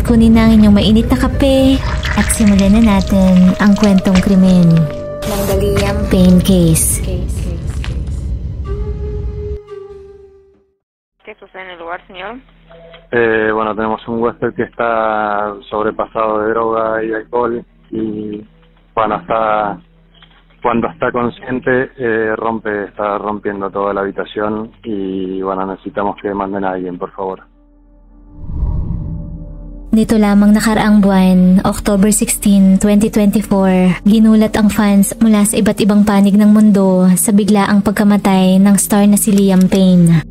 kunin na ang inyong mainit na kape at simulan na natin ang kwentong krimen ng The Liam Payne Case. ¿Qué sucede en el lugar, señor? Bueno, tenemos un huésped que está sobrepasado de droga y alcohol y cuando está consciente está rompiendo toda la habitación y bueno, necesitamos que manden a alguien, por favor. Nito lamang nakaraang buwan, October 16, 2024, ginulat ang fans mula sa iba't ibang panig ng mundo sa biglaang pagkamatay ng star na si Liam Payne.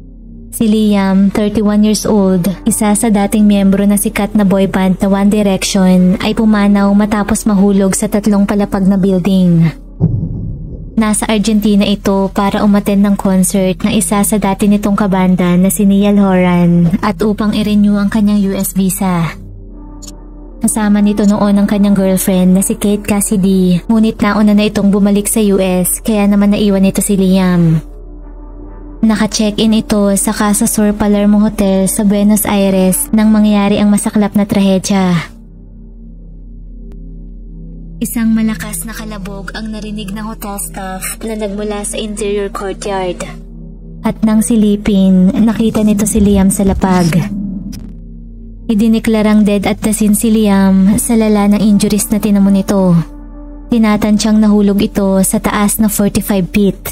Si Liam, 31 years old, isa sa dating miyembro na sikat na boy band na One Direction, ay pumanaw matapos mahulog sa 3 palapag na building. Nasa Argentina ito para umattend ng concert na isa sa dati nitong kabanda na si Niall Horan at upang i-renew ang kanyang US visa. Kasama nito noon ang kanyang girlfriend na si Kate Cassidy, ngunit nauna na itong bumalik sa US kaya naman naiwan nito si Liam. Naka-check-in ito sa Casa Sur Palermo Hotel sa Buenos Aires nang mangyari ang masaklap na trahedya. Isang malakas na kalabog ang narinig ng hotel staff na nagmula sa interior courtyard. At nang silipin, nakita nito si Liam sa lapag. Idineklarang dead at the scene si Liam sa lala ng injuries na tinamo nito. Tinatantsyang nahulog ito sa taas na 45 feet.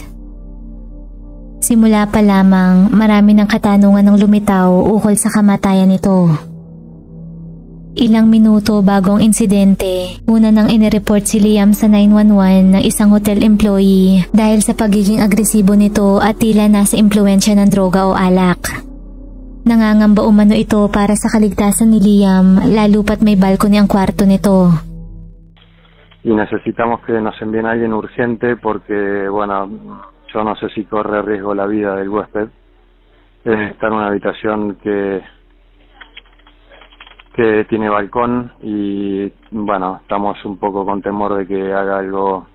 Simula pa lamang, marami ng katanungan ng lumitaw ukol sa kamatayan nito. Ilang minuto bago ang insidente, una nang inireport si Liam sa 911 ng isang hotel employee dahil sa pagiging agresibo nito at tila nasa impluwensya ng droga o alak. Nangangamba umano ito para sa kaligtasan ni Liam, lalo pat may balcony ang kwarto nito. Y necesitamos que nos envíen a alguien urgente porque, bueno, yo no sé si corre riesgo la vida del huésped. Está en una habitación que tiene balcón y bueno, estamos un poco con temor de que haga algo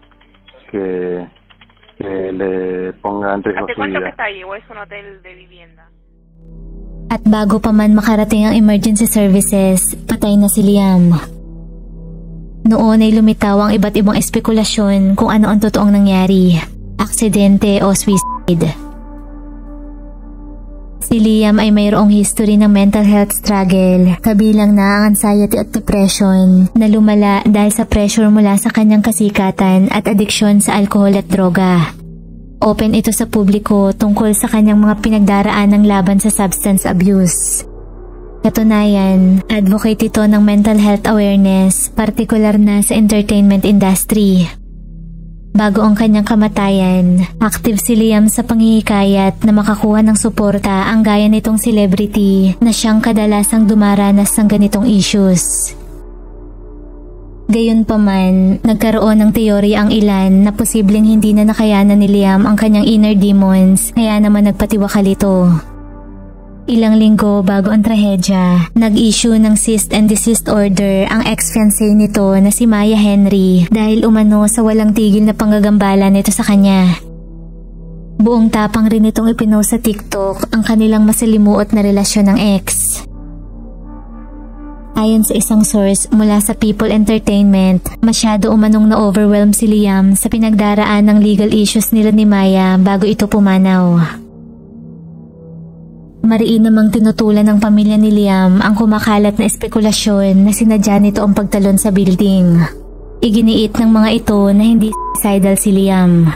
que le ponga en riesgo su vida. ¿Hace cuánto que está ahí o es un hotel de vivienda? At bago pa man makarating ang emergency services, patay na si Liam. Noon ay lumitaw ang iba't ibang espekulasyon kung ano ang totoong nangyari, aksidente o suicide. Si Liam ay mayroong history ng mental health struggle, kabilang na ang anxiety at depression na lumala dahil sa pressure mula sa kanyang kasikatan at addiksyon sa alkohol at droga. Open ito sa publiko tungkol sa kanyang mga pinagdaraan ng laban sa substance abuse. Katunayan, advocate ito ng mental health awareness, partikular na sa entertainment industry. Bago ang kanyang kamatayan, active si Liam sa panghihikayat na makakuha ng suporta ang gaya nitong celebrity na siyang kadalasang dumaranas ng ganitong issues. Gayunpaman, nagkaroon ng teorya ang ilan na posibleng hindi na nakayanan ni Liam ang kanyang inner demons kaya naman nagpatiwakal ito. Ilang linggo bago ang trahedya, nag-issue ng cease and desist order ang ex-fiancé nito na si Maya Henry dahil umano sa walang tigil na panggagambala nito sa kanya. Buong tapang rin itong ipinost sa TikTok ang kanilang masalimuot na relasyon ng ex. Ayon sa isang source mula sa People Entertainment, masyado umanong na-overwhelm si Liam sa pinagdaraan ng legal issues nila ni Maya bago ito pumanaw. Mariin namang tinutulan ng pamilya ni Liam ang kumakalat na espekulasyon na sinadya nito ang pagtalon sa building. Iginiit ng mga ito na hindi suicidal si Liam.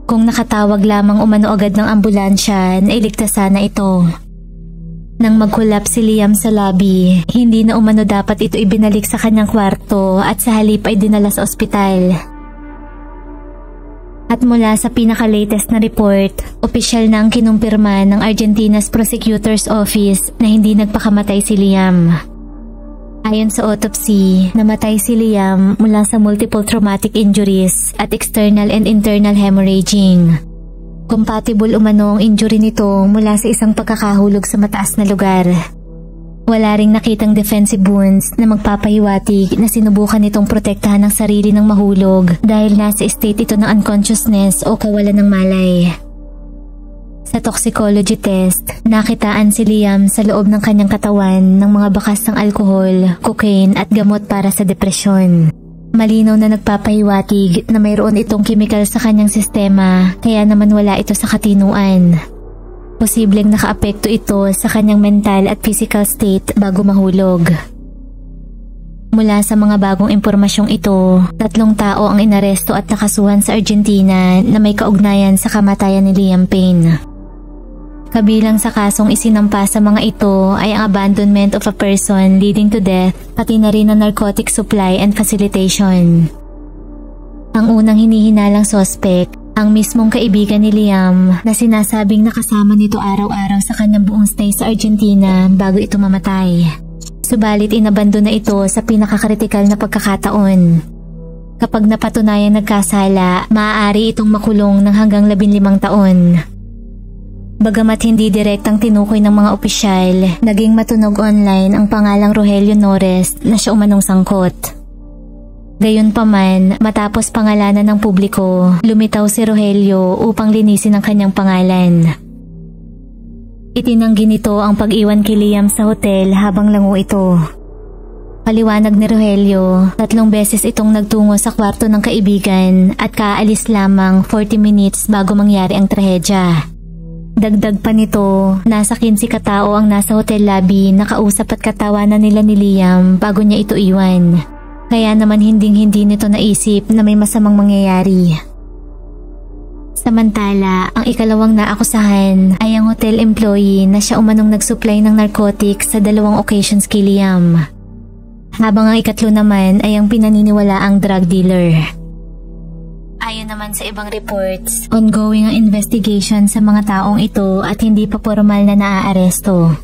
Kung nakatawag lamang umano agad ng ambulansya, nailigtas sana ito. Nang mag-collapse si Liam sa lobby, hindi na umano dapat ito ibinalik sa kanyang kwarto at sa halip ay dinala sa ospital. At mula sa pinaka-latest na report, opisyal na ang kinumpirma ng Argentina's Prosecutor's Office na hindi nagpakamatay si Liam. Ayon sa autopsy, namatay si Liam mula sa multiple traumatic injuries at external and internal hemorrhaging. Compatible umano ang injury nito mula sa isang pagkakahulog sa mataas na lugar. Wala ring nakitang defensive wounds na magpapahiwatig na sinubukan nitong protektahan ang sarili ng mahulog dahil nasa state ito ng unconsciousness o kawalan ng malay. Sa Sa toxicology test, nakitaan si Liam sa loob ng kanyang katawan ng mga bakas ng alkohol, cocaine at gamot para sa depresyon. Malinaw na nagpapahiwatig na mayroon itong chemical sa kanyang sistema, kaya naman wala ito sa katinuan. Posibleng nakaapekto ito sa kanyang mental at physical state bago mahulog. Mula sa mga bagong impormasyong ito, 3 tao ang inaresto at nakasuhan sa Argentina na may kaugnayan sa kamatayan ni Liam Payne. Kabilang sa kasong isinampa sa mga ito ay ang abandonment of a person leading to death, pati na rin ang narcotic supply and facilitation. Ang unang hinihinalang suspect, ang mismong kaibigan ni Liam na sinasabing nakasama nito araw-araw sa kanyang buong stay sa Argentina bago ito mamatay. Subalit inabando na ito sa pinakakritikal na pagkakataon. Kapag napatunayang nagkasala, maaari itong makulong ng hanggang 15 taon. Bagamat hindi direktang tinukoy ng mga opisyal, naging matunog online ang pangalang Rogelio Nores na siya umanong sangkot. Gayunpaman, matapos pangalanan ng publiko, lumitaw si Rogelio upang linisin ang kanyang pangalan. Itinanggi nito ang pag-iwan kay Liam sa hotel habang lango ito. Paliwanag ni Rogelio, 3 beses itong nagtungo sa kwarto ng kaibigan at kaalis lamang 40 minutes bago mangyari ang trahedya. Dagdag pa nito, nasa 15 katao ang nasa hotel lobby na kausap at katawanan nila ni Liam bago niya ito iwan. Kaya naman hinding-hindi nito naisip na may masamang mangyayari. Samantala, ang ikalawang naakusahan ay ang hotel employee na siya umanong nagsupply ng narcotics sa 2 occasions kay Liam. Habang ang ikatlo naman ay ang pinaniniwalaang drug dealer. Ayon naman sa ibang reports, ongoing ang investigation sa mga taong ito at hindi pa formal na naaaresto.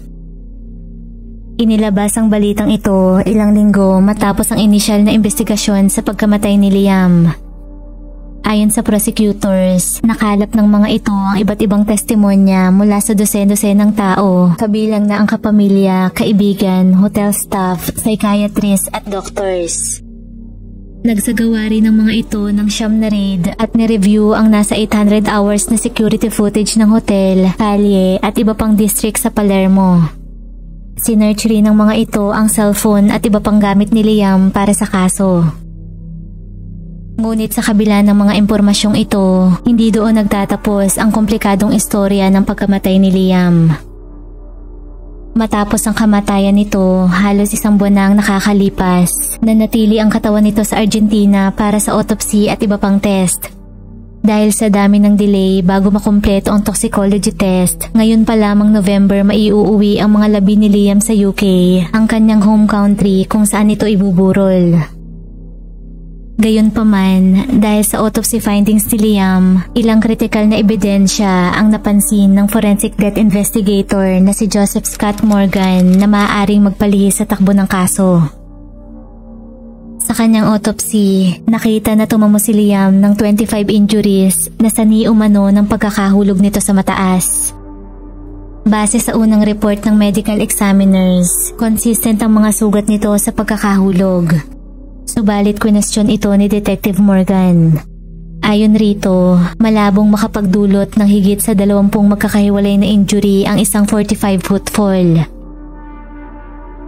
Inilabas ang balitang ito ilang linggo matapos ang inisyal na investigasyon sa pagkamatay ni Liam. Ayon sa prosecutors, nakalap ng mga ito ang iba't ibang testimonya mula sa dosen-dosenang tao, kabilang na ang kapamilya, kaibigan, hotel staff, psychiatrist at doctors. Nagsagawa rin ng mga ito ng siyam na raid at nireview ang nasa 800 hours na security footage ng hotel, kalye at iba pang district sa Palermo. Sinearch rin ng mga ito ang cellphone at iba pang gamit ni Liam para sa kaso. Ngunit sa kabila ng mga impormasyong ito, hindi doon nagtatapos ang komplikadong istorya ng pagkamatay ni Liam. Matapos ang kamatayan nito, halos 1 buwan na ang nakakalipas, nanatili ang katawan nito sa Argentina para sa autopsy at iba pang test. Dahil sa dami ng delay bago makumpleto ang toxicology test, ngayon pa lamang November maiuuwi ang mga labi ni Liam sa UK, ang kanyang home country kung saan ito ibuburol. Gayunpaman, dahil sa autopsy findings ni Liam, ilang kritikal na ebidensya ang napansin ng forensic death investigator na si Joseph Scott Morgan na maaaring magpalihis sa takbo ng kaso. Sa kanyang autopsy, nakita na tumamo si Liam ng 25 injuries na sani umano ng pagkakahulog nito sa mataas. Base sa unang report ng medical examiners, consistent ang mga sugat nito sa pagkakahulog. Subalit question ito ni Detective Morgan. Ayon rito, malabong makapagdulot ng higit sa 20 magkakahiwalay na injury ang isang 45-foot fall.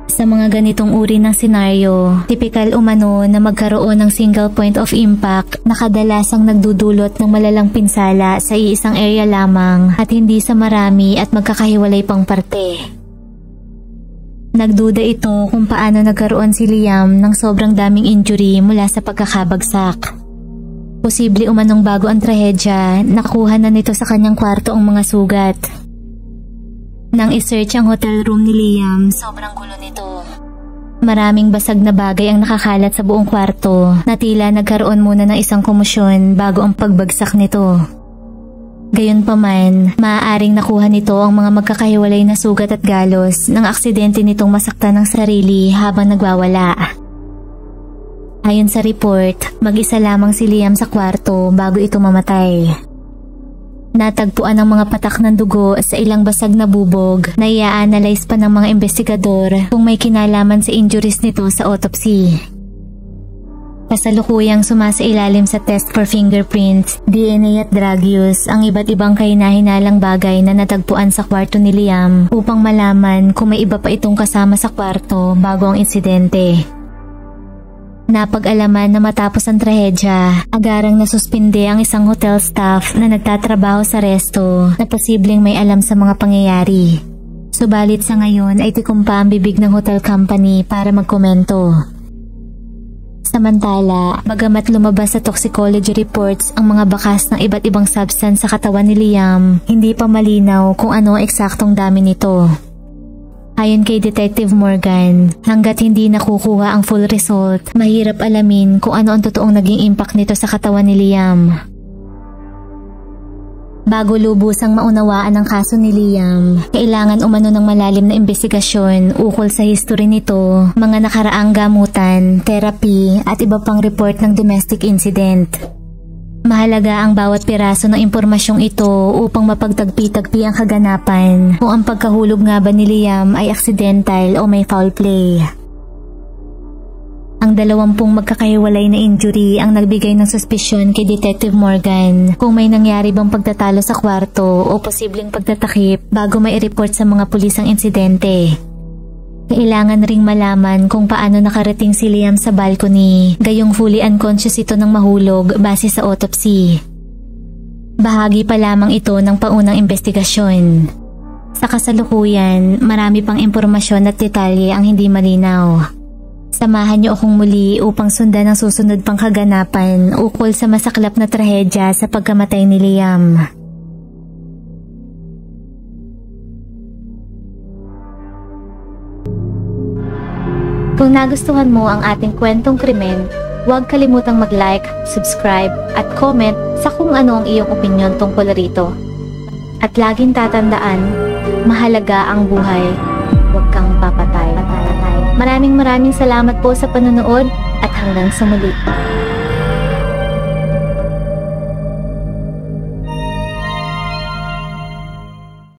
Sa mga ganitong uri ng senaryo, tipikal umano na magkaroon ng single point of impact na kadalasang nagdudulot ng malalang pinsala sa iisang area lamang at hindi sa marami at magkakahiwalay pang parte. Nagduda ito kung paano nagkaroon si Liam ng sobrang daming injury mula sa pagkakabagsak. Posible umanong bago ang trahedya, nakuha na nito sa kanyang kwarto ang mga sugat. Nang isearch ang hotel room ni Liam, sobrang gulo nito. Maraming basag na bagay ang nakakalat sa buong kwarto na tila nagkaroon muna ng isang komosyon bago ang pagbagsak nito. Gayunpaman, maaaring nakuha nito ang mga magkakahiwalay na sugat at galos ng aksidente nitong masaktan ng sarili habang nagwawala. Ayon sa report, mag-isa lamang si Liam sa kwarto bago ito mamatay. Natagpuan ang mga patak ng dugo sa ilang basag na bubog na i-analyze pa ng mga investigador kung may kinalaman sa injuries nito sa autopsy. Kasalukuyang sumasailalim sa test for fingerprints, DNA at drug use ang iba't ibang kahina-hinalang bagay na natagpuan sa kwarto ni Liam upang malaman kung may iba pa itong kasama sa kwarto bago ang insidente. Napag-alaman na matapos ang trahedya, agarang nasuspinde ang isang hotel staff na nagtatrabaho sa resto na posibleng may alam sa mga pangyayari. Subalit sa ngayon ay tikumpa ang bibig ng hotel company para magkomento. Samantala, bagamat lumabas sa toxicology reports ang mga bakas ng iba't ibang substance sa katawan ni Liam, hindi pa malinaw kung ano ang eksaktong dami nito. Ayon kay Detective Morgan, hanggat hindi nakukuha ang full result, mahirap alamin kung ano ang totoong naging impact nito sa katawan ni Liam. Bago lubusang maunawaan ang kaso ni Liam, kailangan umano ng malalim na investigasyon ukol sa history nito, mga nakaraang gamutan, therapy at iba pang report ng domestic incident. Mahalaga ang bawat piraso ng impormasyong ito upang mapagtagpi-tagpi ang kaganapan kung ang pagkahulog nga ba ni Liam ay accidental o may foul play. Ang 20 magkakahiwalay na injury ang nagbigay ng suspisyon kay Detective Morgan kung may nangyari bang pagtatalo sa kwarto o posibleng pagtatakip bago may i-report sa mga pulis ang insidente. Kailangan ring malaman kung paano nakarating si Liam sa balcony, gayong fully unconscious ito ng mahulog base sa autopsy. Bahagi pa lamang ito ng paunang investigasyon. Sa kasalukuyan, marami pang impormasyon at detalye ang hindi malinaw. Samahan niyo akong muli upang sundan ang susunod pang kaganapan ukol sa masaklap na trahedya sa pagkamatay ni Liam. Kung nagustuhan mo ang ating kwentong krimen, huwag kalimutang mag-like, subscribe at comment sa kung ano ang iyong opinyon tungkol rito. At laging tatandaan, mahalaga ang buhay, huwag kang papatay. Maraming salamat po sa panonood at hanggang sa muli.